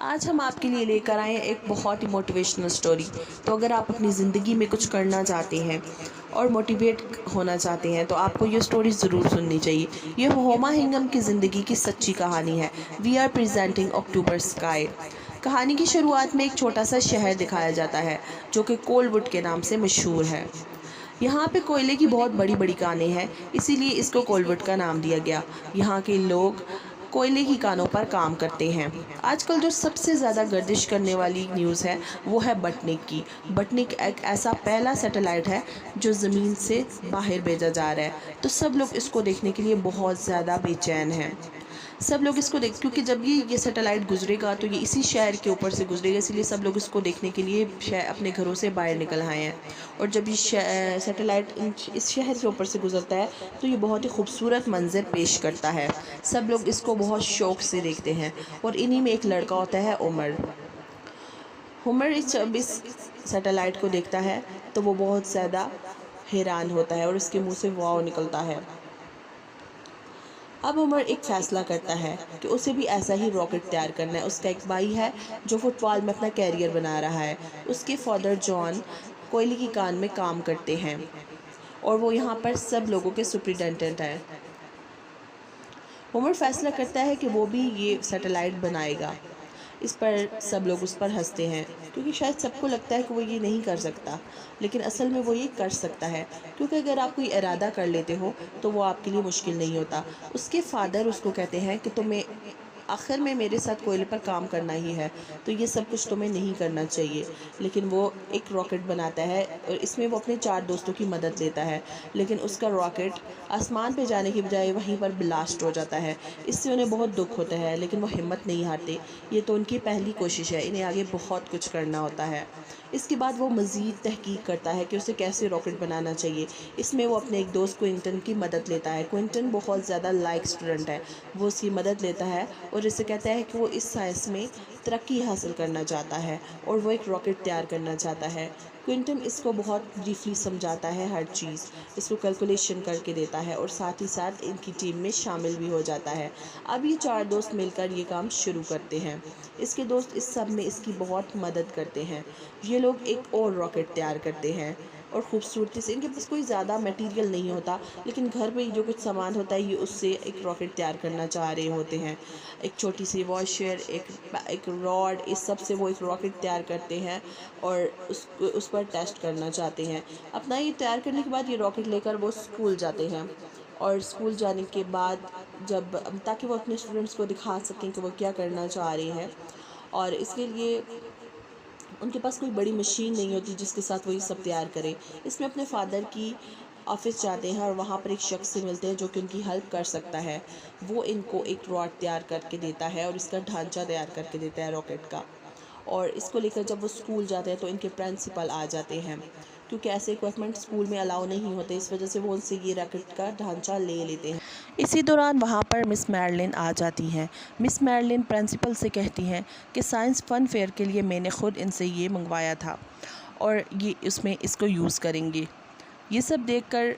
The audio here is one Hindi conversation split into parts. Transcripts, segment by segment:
आज हम आपके लिए लेकर आए हैं एक बहुत ही मोटिवेशनल स्टोरी। तो अगर आप अपनी ज़िंदगी में कुछ करना चाहते हैं और मोटिवेट होना चाहते हैं तो आपको ये स्टोरी ज़रूर सुननी चाहिए। ये होमा हिंगम की ज़िंदगी की सच्ची कहानी है। We are presenting October sky. कहानी की शुरुआत में एक छोटा सा शहर दिखाया जाता है जो कि कोलवुड के नाम से मशहूर है। यहाँ पे कोयले की बहुत बड़ी बड़ी कानें हैं, इसीलिए इसको कोलवुड का नाम दिया गया। यहाँ के लोग कोयले की कानों पर काम करते हैं। आजकल जो सबसे ज़्यादा गर्दिश करने वाली न्यूज़ है वो है बटनिक की। बटनिक एक ऐसा पहला सैटेलाइट है जो ज़मीन से बाहर भेजा जा रहा है। तो सब लोग इसको देखने के लिए बहुत ज़्यादा बेचैन हैं। सब लोग इसको देख, क्योंकि जब ये सैटेलाइट गुजरेगा तो ये इसी शहर के ऊपर से गुजरेगा, इसलिए सब लोग इसको देखने के लिए अपने घरों से बाहर निकल आए हैं। और जब ये सैटेलाइट इस शहर के ऊपर से गुजरता है तो ये बहुत ही खूबसूरत मंजर पेश करता है। सब लोग इसको बहुत शौक़ से देखते हैं और इन्हीं में एक लड़का होता है उमर। उमर जब इस सैटेलाइट को देखता है तो वो बहुत ज़्यादा हैरान होता है और उसके मुंह से वाव निकलता है। अब उमर एक फ़ैसला करता है कि उसे भी ऐसा ही रॉकेट तैयार करना है। उसका एक भाई है जो फुटबॉल में अपना कैरियर बना रहा है। उसके फादर जॉन कोयले की कान में काम करते हैं और वो यहाँ पर सब लोगों के सुपरिटेंडेंट हैं। उमर फैसला करता है कि वो भी ये सैटेलाइट बनाएगा। इस पर सब लोग उस पर हंसते हैं क्योंकि शायद सबको लगता है कि वो ये नहीं कर सकता, लेकिन असल में वो ये कर सकता है, क्योंकि अगर आप कोई इरादा कर लेते हो तो वो आपके लिए मुश्किल नहीं होता। उसके फादर उसको कहते हैं कि तुम्हें आखिर में मेरे साथ कोयले पर काम करना ही है, तो ये सब कुछ तुम्हें नहीं करना चाहिए। लेकिन वो एक रॉकेट बनाता है और इसमें वो अपने 4 दोस्तों की मदद लेता है, लेकिन उसका रॉकेट आसमान पे जाने की बजाय वहीं पर ब्लास्ट हो जाता है। इससे उन्हें बहुत दुख होता है, लेकिन वो हिम्मत नहीं हारते। ये तो उनकी पहली कोशिश है, इन्हें आगे बहुत कुछ करना होता है। इसके बाद वो मज़ीद तहकीक करता है कि उसे कैसे रॉकेट बनाना चाहिए। इसमें वो अपने एक दोस्त क्विंटन की मदद लेता है। क्विंटन बहुत ज़्यादा लाइक स्टूडेंट है, वो उसकी मदद लेता है और इसे कहता है कि वो इस साइंस में तरक्की हासिल करना चाहता है और वो एक रॉकेट तैयार करना चाहता है। क्विंटन इसको बहुत ब्रीफली समझाता है, हर चीज़ इसको कैलकुलेशन करके देता है और साथ ही साथ इनकी टीम में शामिल भी हो जाता है। अब ये 4 दोस्त मिलकर ये काम शुरू करते हैं। इसके दोस्त इस सब में इसकी बहुत मदद करते हैं। ये लोग एक और रॉकेट तैयार करते हैं और ख़ूबसूरती से, इनके पास कोई ज़्यादा मटेरियल नहीं होता, लेकिन घर पे जो कुछ सामान होता है ये उससे एक रॉकेट तैयार करना चाह रहे होते हैं। एक छोटी सी वॉशर, एक रॉड, इस सब से वो एक रॉकेट तैयार करते हैं और उस पर टेस्ट करना चाहते हैं। अपना ये तैयार करने के बाद ये रॉकेट लेकर वो स्कूल जाते हैं और स्कूल जाने के बाद ताकि वो अपने स्टूडेंट्स को दिखा सकें कि वो क्या करना चाह रहे हैं, और इसके लिए उनके पास कोई बड़ी मशीन नहीं होती जिसके साथ वो ये सब तैयार करें। इसमें अपने फादर की ऑफिस जाते हैं और वहाँ पर एक शख्स से मिलते हैं जो कि उनकी हेल्प कर सकता है। वो इनको एक रॉड तैयार करके देता है और इसका ढांचा तैयार करके देता है रॉकेट का। और इसको लेकर जब वो स्कूल जाते हैं तो इनके प्रिंसिपल आ जाते हैं, क्योंकि ऐसे इक्विपमेंट स्कूल में अलाउ नहीं होते, इस वजह से वो उनसे ये रॉकेट का ढांचा ले लेते हैं। इसी दौरान वहाँ पर मिस मैरलिन आ जाती हैं। मिस मैरलिन प्रिंसिपल से कहती हैं कि साइंस फ़न फेयर के लिए मैंने ख़ुद इनसे ये मंगवाया था और ये उसमें इसको यूज़ करेंगे। ये सब देखकर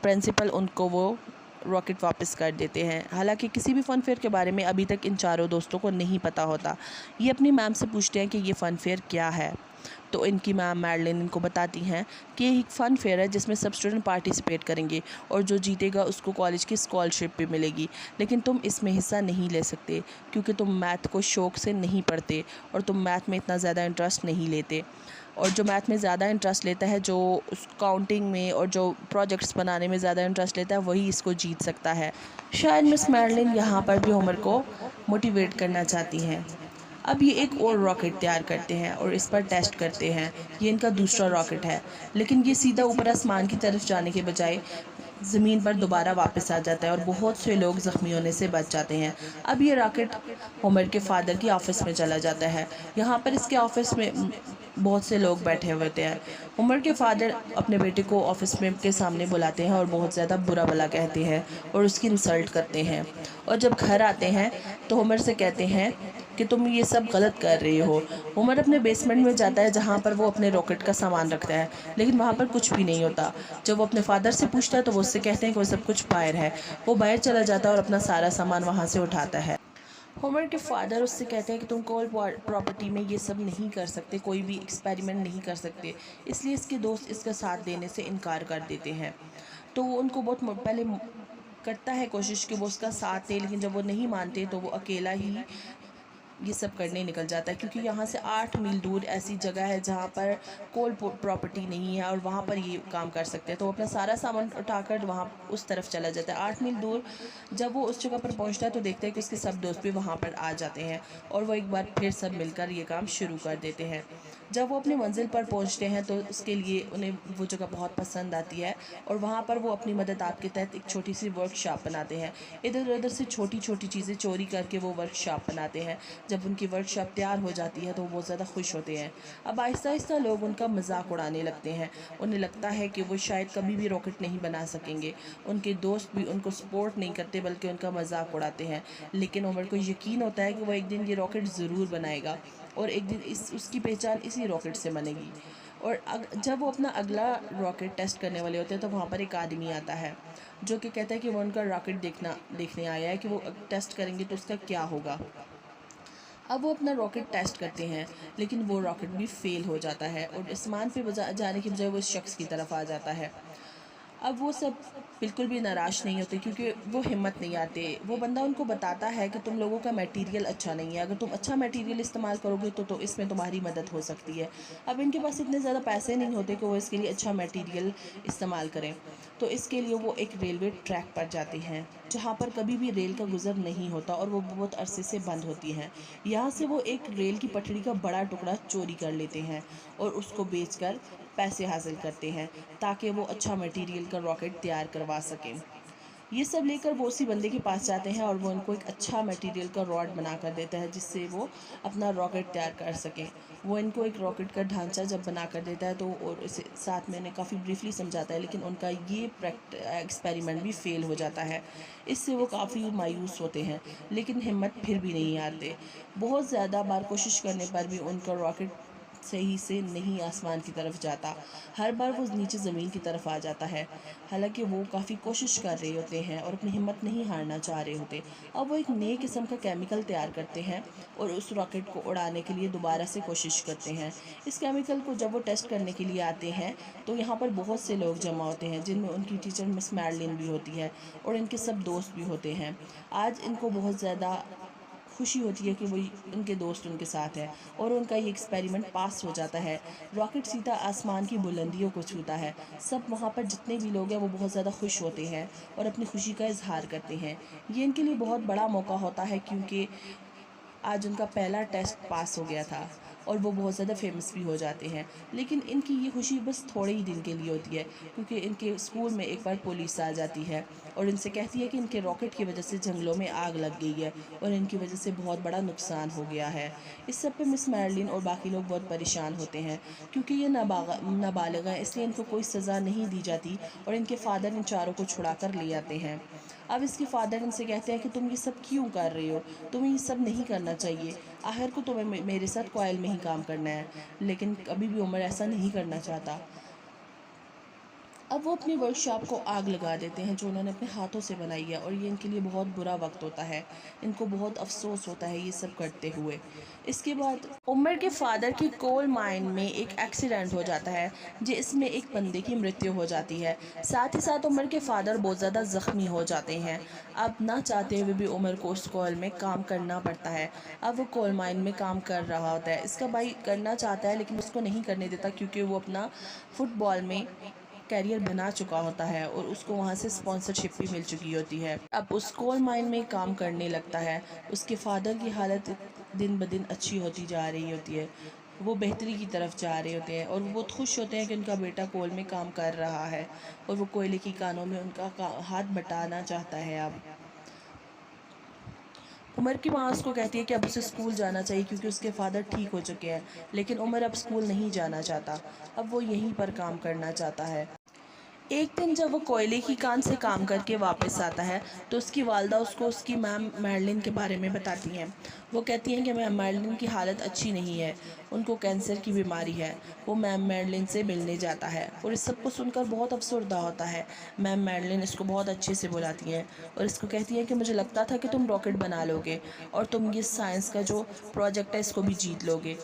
प्रिंसिपल उनको वो रॉकेट वापस कर देते हैं। हालांकि किसी भी फ़न फेयर के बारे में अभी तक इन चारों दोस्तों को नहीं पता होता। ये अपनी मैम से पूछते हैं कि ये फ़न फेयर क्या है, तो इनकी मैम मैरलिन इनको बताती हैं कि ये एक फ़न फेयर है जिसमें सब स्टूडेंट पार्टिसिपेट करेंगे और जो जीतेगा उसको कॉलेज की स्कॉलरशिप भी मिलेगी, लेकिन तुम इसमें हिस्सा नहीं ले सकते क्योंकि तुम मैथ को शौक़ से नहीं पढ़ते और तुम मैथ में इतना ज़्यादा इंटरेस्ट नहीं लेते। और जो मैथ में ज़्यादा इंटरेस्ट लेता है, जो उस काउंटिंग में और जो प्रोजेक्ट्स बनाने में ज़्यादा इंटरेस्ट लेता है, वही इसको जीत सकता है। शायद मिस मैरलिन यहाँ पर भी उमर को मोटिवेट करना चाहती हैं। अब ये एक और रॉकेट तैयार करते हैं और इस पर टेस्ट करते हैं। ये इनका दूसरा रॉकेट है, लेकिन ये सीधा ऊपर आसमान की तरफ जाने के बजाय ज़मीन पर दोबारा वापस आ जाता है और बहुत से लोग ज़ख्मी होने से बच जाते हैं। अब ये रॉकेट उमर के फादर की ऑफ़िस में चला जाता है। यहाँ पर इसके ऑफ़िस में बहुत से लोग बैठे हुए होते हैं। उमर के फादर अपने बेटे को ऑफ़िस में के सामने बुलाते हैं और बहुत ज़्यादा बुरा भला कहते हैं और उसकी इंसल्ट करते हैं। और जब घर आते हैं तो उमर से कहते हैं कि तुम ये सब गलत कर रही हो। उमर अपने बेसमेंट में जाता है जहाँ पर वो अपने रॉकेट का सामान रखता है, लेकिन वहाँ पर कुछ भी नहीं होता। जब वो अपने फादर से पूछता है तो वो उससे कहते हैं कि वो सब कुछ बाहर है। वो बाहर चला जाता है और अपना सारा सामान वहाँ से उठाता है। होमर के फादर उससे कहते हैं कि तुम कोल प्रॉपर्टी में ये सब नहीं कर सकते, कोई भी एक्सपेरिमेंट नहीं कर सकते, इसलिए इसके दोस्त इसका साथ देने से इनकार कर देते हैं। तो वो उनको बहुत पहले करता है कोशिश कि वो उसका साथ दे, लेकिन जब वो नहीं मानते तो वो अकेला ही ये सब करने निकल जाता है, क्योंकि यहाँ से 8 मील दूर ऐसी जगह है जहाँ पर कोल प्रॉपर्टी नहीं है और वहाँ पर ये काम कर सकते हैं। तो वो अपना सारा सामान उठाकर वहाँ उस तरफ चला जाता है। 8 मील दूर जब वो उस जगह पर पहुँचता है तो देखता है कि उसके सब दोस्त भी वहाँ पर आ जाते हैं और वो एक बार फिर सब मिलकर ये काम शुरू कर देते हैं। जब वो अपनी मंजिल पर पहुँचते हैं तो उसके लिए उन्हें वो जगह बहुत पसंद आती है और वहाँ पर वो अपनी मदद आप के तहत एक छोटी सी वर्कशॉप बनाते हैं। इधर उधर से छोटी छोटी चीज़ें चोरी करके वो वर्कशॉप बनाते हैं। जब उनकी वर्कशॉप तैयार हो जाती है तो वो बहुत ज़्यादा खुश होते हैं। अब आहिस्ता आहिस्ता लोग उनका मजाक उड़ाने लगते हैं। उन्हें लगता है कि वो शायद कभी भी रॉकेट नहीं बना सकेंगे। उनके दोस्त भी उनको सपोर्ट नहीं करते बल्कि उनका मजाक उड़ाते हैं। लेकिन उमर को यकीन होता है कि वो एक दिन ये रॉकेट ज़रूर बनाएगा और एक दिन उसकी पहचान इसी रॉकेट से बनेगी। और जब वो अपना अगला रॉकेट टेस्ट करने वाले होते हैं तो वहाँ पर एक आदमी आता है जो कि कहता है कि वो उनका रॉकेट देखने आया है कि वो टेस्ट करेंगे तो उसका क्या होगा। अब वो अपना रॉकेट टेस्ट करते हैं लेकिन वो रॉकेट भी फेल हो जाता है और आसमान पे जाने की बजाय वो इस शख्स की तरफ आ जाता है। अब वो सब बिल्कुल भी नाराज़ नहीं होते क्योंकि वो हिम्मत नहीं आते। वो बंदा उनको बताता है कि तुम लोगों का मटेरियल अच्छा नहीं है, अगर तुम अच्छा मटेरियल इस्तेमाल करोगे तो इसमें तुम्हारी मदद हो सकती है। अब इनके पास इतने ज़्यादा पैसे नहीं होते कि वो इसके लिए अच्छा मटेरियल इस्तेमाल करें, तो इसके लिए वो एक रेलवे ट्रैक पर जाते हैं जहाँ पर कभी भी रेल का गुज़र नहीं होता और वो बहुत अरसे से बंद होती हैं। यहाँ से वो एक रेल की पटरी का बड़ा टुकड़ा चोरी कर लेते हैं और उसको बेचकर पैसे हासिल करते हैं ताकि वो अच्छा मटेरियल का रॉकेट तैयार करवा सकें। ये सब लेकर वो उसी बंदे के पास जाते हैं और वो उनको एक अच्छा मटेरियल का रॉड बना कर देता है जिससे वो अपना रॉकेट तैयार कर सकें। वो इनको एक रॉकेट का ढांचा जब बना कर देता है तो और इसे साथ में उन्हें काफ़ी ब्रीफली समझाता है, लेकिन उनका ये एक्सपेरिमेंट भी फेल हो जाता है। इससे वो काफ़ी मायूस होते हैं लेकिन हिम्मत फिर भी नहीं हारते। बहुत ज़्यादा बार कोशिश करने पर भी उनका रॉकेट सही से नहीं आसमान की तरफ जाता। हर बार वो नीचे ज़मीन की तरफ आ जाता है। हालांकि वो काफ़ी कोशिश कर रहे होते हैं और अपनी हिम्मत नहीं हारना चाह रहे होते। अब वो एक नए किस्म का केमिकल तैयार करते हैं और उस रॉकेट को उड़ाने के लिए दोबारा से कोशिश करते हैं। इस केमिकल को जब वो टेस्ट करने के लिए आते हैं तो यहाँ पर बहुत से लोग जमा होते हैं जिनमें उनकी टीचर मिस मैडलिन भी होती है और इनके सब दोस्त भी होते हैं। आज इनको बहुत ज़्यादा खुशी होती है कि वो उनके दोस्त उनके साथ है और उनका ये एक्सपेरिमेंट पास हो जाता है। रॉकेट सीधा आसमान की बुलंदियों को छूता है। सब वहाँ पर जितने भी लोग हैं वो बहुत ज़्यादा खुश होते हैं और अपनी खुशी का इजहार करते हैं। ये इनके लिए बहुत बड़ा मौका होता है क्योंकि आज उनका पहला टेस्ट पास हो गया था और वो बहुत ज़्यादा फेमस भी हो जाते हैं। लेकिन इनकी ये खुशी बस थोड़े ही दिन के लिए होती है क्योंकि इनके स्कूल में एक बार पुलिस आ जाती है और इनसे कहती है कि इनके रॉकेट की वजह से जंगलों में आग लग गई है और इनकी वजह से बहुत बड़ा नुकसान हो गया है। इस सब पे मिस मैडलिन और बाकी लोग बहुत परेशान होते हैं क्योंकि ये नाबालिग हैं, इसलिए इनको कोई सज़ा नहीं दी जाती और इनके फादर इन चारों को छुड़ा कर ले आते हैं। अब इसके फादर इनसे कहते हैं कि तुम ये सब क्यों कर रहे हो, तुम्हें ये सब नहीं करना चाहिए, आखिर को तुम्हें मेरे साथ कोयल में ही काम करना है। लेकिन कभी भी उमर ऐसा नहीं करना चाहता। अब वो अपनी वर्कशॉप को आग लगा देते हैं जो उन्होंने अपने हाथों से बनाई है और ये इनके लिए बहुत बुरा वक्त होता है। इनको बहुत अफसोस होता है ये सब करते हुए। इसके बाद उमर के फादर की कोल माइन में एक एक्सीडेंट हो जाता है जिसमें एक बंदे की मृत्यु हो जाती है। साथ ही साथ उमर के फादर बहुत ज़्यादा ज़ख्मी हो जाते हैं। अब ना चाहते हुए भी उमर को उस कोल में काम करना पड़ता है। अब वो कोल माइन में काम कर रहा होता है। इसका भाई करना चाहता है लेकिन उसको नहीं करने देता क्योंकि वो अपना फुटबॉल में कैरियर बना चुका होता है और उसको वहाँ से स्पॉन्सरशिप भी मिल चुकी होती है। अब उस कोल माइन में काम करने लगता है। उसके फादर की हालत दिन ब दिन अच्छी होती जा रही होती है, वो बेहतरी की तरफ जा रहे होते हैं और वो बहुत खुश होते हैं कि उनका बेटा कोल में काम कर रहा है और वो कोयले की कानों में उनका हाथ बटाना चाहता है। अब उमर की माँ उसको कहती है कि अब उसे स्कूल जाना चाहिए क्योंकि उसके फादर ठीक हो चुके हैं, लेकिन उमर अब स्कूल नहीं जाना चाहता। अब वो यहीं पर काम करना चाहता है। एक दिन जब वो कोयले की कान से काम करके वापस आता है तो उसकी वालदा उसको उसकी मैम मैडलिन के बारे में बताती हैं। वो कहती हैं कि मैम मैडलिन की हालत अच्छी नहीं है, उनको कैंसर की बीमारी है। वो मैम मैडलिन से मिलने जाता है और इस सब को सुनकर बहुत अफसरदा होता है। मैम मैडलिन इसको बहुत अच्छे से बुलाती हैं और इसको कहती हैं कि मुझे लगता था कि तुम रॉकेट बना लोगे और तुम ये साइंस का जो प्रोजेक्ट है इसको भी जीत लोगे,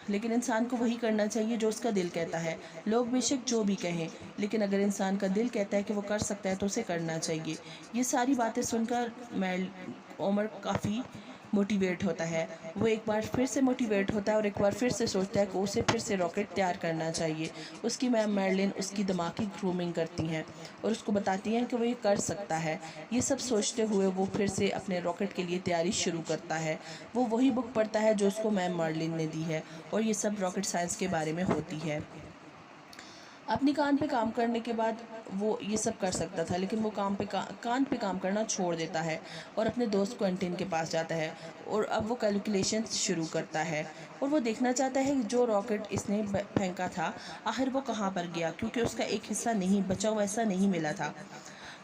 लेकिन इंसान को वही करना चाहिए जो उसका दिल कहता है। लोग बेशक जो भी कहें, लेकिन अगर इंसान का दिल कहता है कि वो कर सकता है तो उसे करना चाहिए। ये सारी बातें सुनकर मैं उमर काफ़ी मोटिवेट होता है। वो एक बार फिर से मोटिवेट होता है और एक बार फिर से सोचता है कि उसे फिर से रॉकेट तैयार करना चाहिए। उसकी मैम मैडलिन उसकी दिमागी ग्रूमिंग करती हैं और उसको बताती हैं कि वो ये कर सकता है। ये सब सोचते हुए वो फिर से अपने रॉकेट के लिए तैयारी शुरू करता है। वो वही बुक पढ़ता है जो उसको मैम मैडलिन ने दी है और ये सब रॉकेट साइंस के बारे में होती है। अपनी कान पे काम करने के बाद वो ये सब कर सकता था, लेकिन वो कान पे काम करना छोड़ देता है और अपने दोस्त क्वेंटिन के पास जाता है और अब वो कैलकुलेशन शुरू करता है और वो देखना चाहता है कि जो रॉकेट इसने फेंका था आखिर वो कहाँ पर गया, क्योंकि उसका एक हिस्सा नहीं बचा हुआ, ऐसा नहीं मिला था।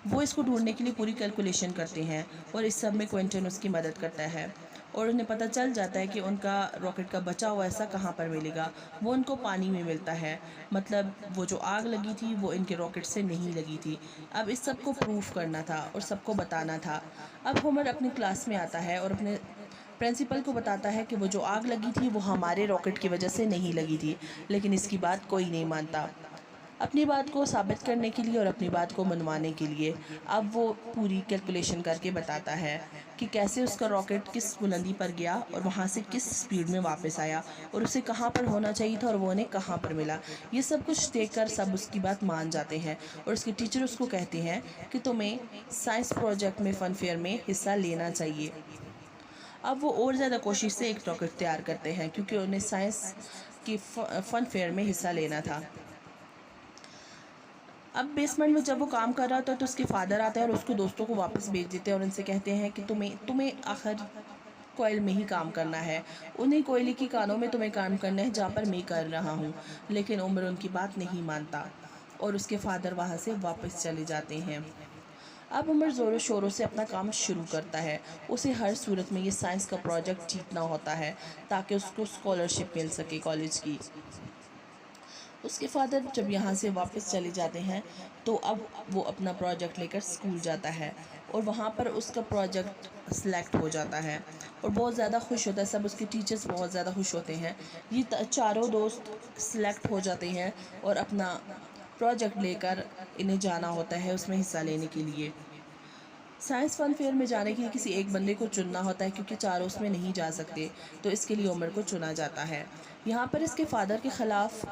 वो इसको ढूंढने के लिए पूरी कैलकुलेशन करते हैं और इस सब में क्विंटन उसकी मदद करता है और उन्हें पता चल जाता है कि उनका रॉकेट का बचा हुआ ऐसा कहाँ पर मिलेगा। वो उनको पानी में मिलता है, मतलब वो जो आग लगी थी वो इनके रॉकेट से नहीं लगी थी। अब इस सब को प्रूफ करना था और सबको बताना था। अब होमर अपनी क्लास में आता है और अपने प्रिंसिपल को बताता है कि वो जो आग लगी थी वो हमारे रॉकेट की वजह से नहीं लगी थी, लेकिन इसकी बात कोई नहीं मानता। अपनी बात को साबित करने के लिए और अपनी बात को मनवाने के लिए अब वो पूरी कैलकुलेशन करके बताता है कि कैसे उसका रॉकेट किस बुलंदी पर गया और वहाँ से किस स्पीड में वापस आया और उसे कहाँ पर होना चाहिए था और वो उन्हें कहाँ पर मिला। ये सब कुछ देखकर सब उसकी बात मान जाते हैं और उसके टीचर उसको कहते हैं कि तुम्हें साइंस प्रोजेक्ट में फ़न फेयर में हिस्सा लेना चाहिए। अब वो और ज़्यादा कोशिश से एक रॉकेट तैयार करते हैं क्योंकि उन्हें साइंस की फ़न फेयर में हिस्सा लेना था। अब बेसमेंट में जब वो काम कर रहा था तो उसके फादर आते हैं और उसको दोस्तों को वापस भेज देते हैं और उनसे कहते हैं कि तुम्हें तुम्हें आखिर कोयल में ही काम करना है, उन्हीं कोयले की कानों में तुम्हें काम करना है जहाँ पर मैं कर रहा हूँ। लेकिन उमर उनकी बात नहीं मानता और उसके फादर वहाँ से वापस चले जाते हैं। अब उमर ज़ोरों शोरों से अपना काम शुरू करता है। उसे हर सूरत में ये साइंस का प्रोजेक्ट जीतना होता है ताकि उसको स्कॉलरशिप मिल सके कॉलेज की। उसके फादर जब यहाँ से वापस चले जाते हैं तो अब वो अपना प्रोजेक्ट लेकर स्कूल जाता है और वहाँ पर उसका प्रोजेक्ट सिलेक्ट हो जाता है और बहुत ज़्यादा खुश होता है। सब उसके टीचर्स बहुत ज़्यादा खुश होते हैं। ये चारों दोस्त सिलेक्ट हो जाते हैं और अपना प्रोजेक्ट लेकर इन्हें जाना होता है उसमें हिस्सा लेने के लिए। साइंस फन फेयर में जाने के लिए किसी एक बंदे को चुनना होता है क्योंकि चारों उसमें नहीं जा सकते, तो इसके लिए उमर को चुना जाता है। यहाँ पर इसके फादर के ख़िलाफ़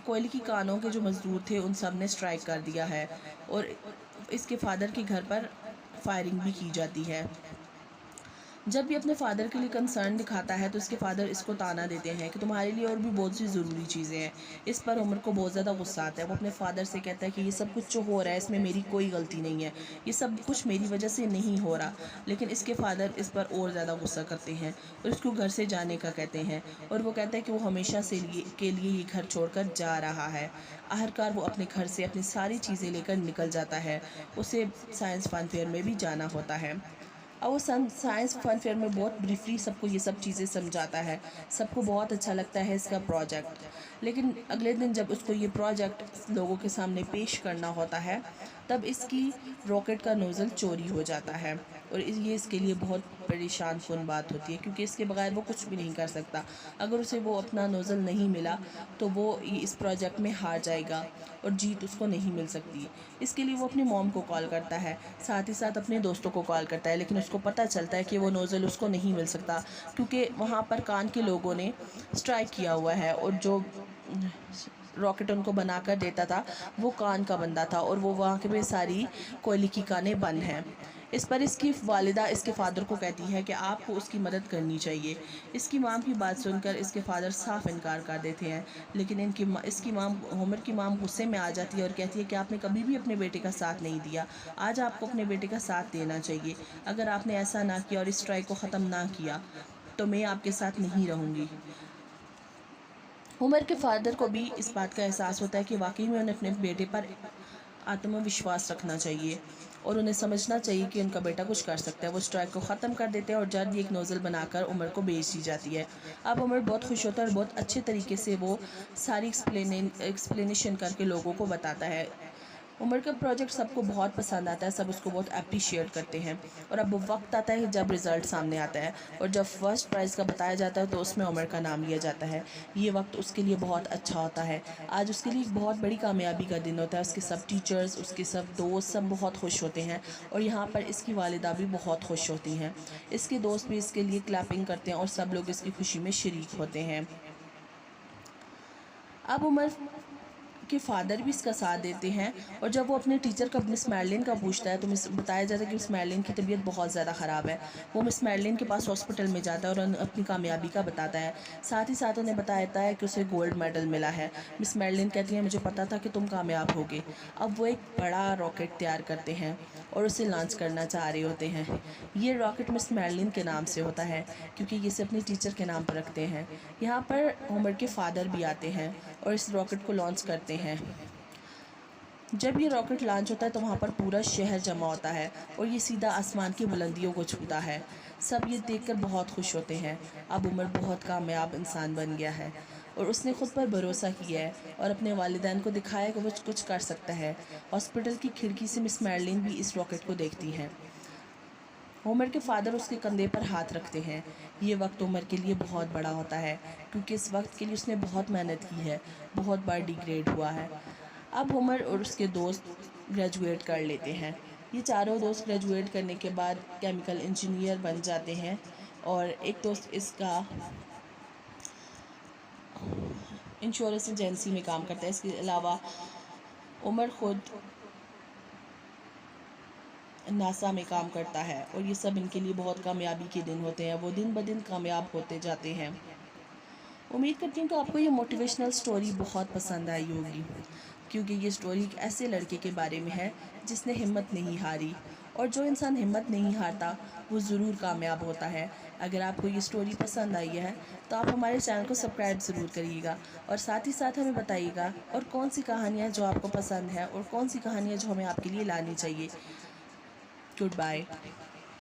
कोयले की कानों के जो मज़दूर थे उन सब ने स्ट्राइक कर दिया है और इसके फादर के घर पर फायरिंग भी की जाती है। जब भी अपने फादर के लिए कंसर्न दिखाता है तो इसके फादर इसको ताना देते हैं कि तुम्हारे लिए और भी बहुत सी ज़रूरी चीज़ें हैं। इस पर उमर को बहुत ज़्यादा गुस्सा आता है। वो अपने फादर से कहता है कि ये सब कुछ जो हो रहा है इसमें मेरी कोई गलती नहीं है, ये सब कुछ मेरी वजह से नहीं हो रहा। लेकिन इसके फादर इस पर और ज़्यादा गुस्सा करते हैं और इसको घर से जाने का कहते हैं और वो कहता है कि वो हमेशा के लिए ये घर छोड़कर जा रहा है। आखिरकार वो अपने घर से अपनी सारी चीज़ें लेकर निकल जाता है। उसे साइंस फन फेयर में भी जाना होता है। और वो साइंस फन फेयर में बहुत ब्रीफली सबको ये सब चीज़ें समझाता है। सबको बहुत अच्छा लगता है इसका प्रोजेक्ट। लेकिन अगले दिन जब उसको ये प्रोजेक्ट लोगों के सामने पेश करना होता है तब इसकी रॉकेट का नोज़ल चोरी हो जाता है और ये इसके लिए बहुत परेशान कुन बात होती है क्योंकि इसके बगैर वो कुछ भी नहीं कर सकता। अगर उसे वो अपना नोज़ल नहीं मिला तो वो इस प्रोजेक्ट में हार जाएगा और जीत उसको नहीं मिल सकती। इसके लिए वो अपनी मॉम को कॉल करता है, साथ ही साथ अपने दोस्तों को कॉल करता है, लेकिन उसको पता चलता है कि वो नोज़ल उसको नहीं मिल सकता क्योंकि वहाँ पर कान के लोगों ने स्ट्राइक किया हुआ है और जो रॉकेट उनको बना कर देता था वो कान का बंदा था और वो वहाँ के भी सारी कोयले की कानें बंद हैं। इस पर इसकी वालिदा इसके फादर को कहती है कि आपको उसकी मदद करनी चाहिए। इसकी माम की बात सुनकर इसके फादर साफ इनकार कर देते हैं, लेकिन इसकी माम होमर की माम गुस्से में आ जाती है और कहती है कि आपने कभी भी अपने बेटे का साथ नहीं दिया, आज आपको अपने बेटे का साथ देना चाहिए। अगर आपने ऐसा ना किया और इस स्ट्राइक को ख़त्म ना किया तो मैं आपके साथ नहीं रहूँगी। उमर के फादर को भी इस बात का एहसास होता है कि वाकई में उन्हें अपने बेटे पर आत्मविश्वास रखना चाहिए और उन्हें समझना चाहिए कि उनका बेटा कुछ कर सकता है। वो स्ट्राइक को ख़त्म कर देते हैं और जल्द ही एक नोज़ल बनाकर उमर को बेच दी जाती है। अब उमर बहुत खुश होता है और बहुत अच्छे तरीके से वो सारी एक्सप्लेनेशन करके लोगों को बताता है। उमर का प्रोजेक्ट सबको बहुत पसंद आता है, सब उसको बहुत अप्रिशिएट करते हैं। और अब वो वक्त आता है जब रिज़ल्ट सामने आता है और जब फर्स्ट प्राइज़ का बताया जाता है तो उसमें उमर का नाम लिया जाता है। ये वक्त उसके लिए बहुत अच्छा होता है। आज उसके लिए एक बहुत बड़ी कामयाबी का दिन होता है। उसके सब टीचर्स, उसके सब दोस्त सब बहुत खुश होते हैं और यहाँ पर इसकी वालिदा भी बहुत खुश होती हैं। इसके दोस्त भी इसके लिए क्लैपिंग करते हैं और सब लोग इसकी खुशी में शरीक होते हैं। अब उमर के फादर भी इसका साथ देते हैं और जब वो अपने टीचर का मिस मैडलिन का पूछता है तो बताया जाता है कि मिस मैडलिन की तबीयत बहुत ज़्यादा ख़राब है। वो मिस मैडलिन के पास हॉस्पिटल में जाता है और अपनी कामयाबी का बताता है। साथ ही साथ उन्हें बताता है कि उसे गोल्ड मेडल मिला है। मिस मैडलिन कहती है, मुझे पता था कि तुम कामयाब होगे। अब वो एक बड़ा रॉकेट तैयार करते हैं और उसे लॉन्च करना चाह रहे होते हैं। ये रॉकेट मिस मैडलिन के नाम से होता है क्योंकि ये इसे अपने टीचर के नाम पर रखते हैं। यहाँ पर उमर के फादर भी आते हैं और इस रॉकेट को लॉन्च करते हैं। जब ये रॉकेट लॉन्च होता है तो वहाँ पर पूरा शहर जमा होता है और ये सीधा आसमान की बुलंदियों को छूता है। सब ये देखकर बहुत खुश होते हैं। अब उमर बहुत कामयाब इंसान बन गया है और उसने ख़ुद पर भरोसा किया है और अपने वालिदैन को दिखाया कि वो कुछ कर सकता है। हॉस्पिटल की खिड़की से मिस मैडलिन भी इस रॉकेट को देखती हैं। उमर के फादर उसके कंधे पर हाथ रखते हैं। ये वक्त उमर के लिए बहुत बड़ा होता है क्योंकि इस वक्त के लिए उसने बहुत मेहनत की है, बहुत बार डिग्रेड हुआ है। अब उमर और उसके दोस्त ग्रेजुएट कर लेते हैं। ये चारों दोस्त ग्रेजुएट करने के बाद केमिकल इंजीनियर बन जाते हैं और एक दोस्त इसका इंश्योरेंस एजेंसी में काम करता है। इसके अलावा उमर ख़ुद नासा में काम करता है और ये सब इनके लिए बहुत कामयाबी के दिन होते हैं। वो दिन ब दिन कामयाब होते जाते हैं। उम्मीद करती हूँ कि आपको ये मोटिवेशनल स्टोरी बहुत पसंद आई होगी क्योंकि ये स्टोरी एक ऐसे लड़के के बारे में है जिसने हिम्मत नहीं हारी और जो इंसान हिम्मत नहीं हारता वो ज़रूर कामयाब होता है। अगर आपको ये स्टोरी पसंद आई है तो आप हमारे चैनल को सब्सक्राइब ज़रूर करिएगा और साथ ही साथ हमें बताइएगा और कौन सी कहानियाँ जो आपको पसंद है और कौन सी कहानियाँ जो हमें आपके लिए लानी चाहिए। Goodbye.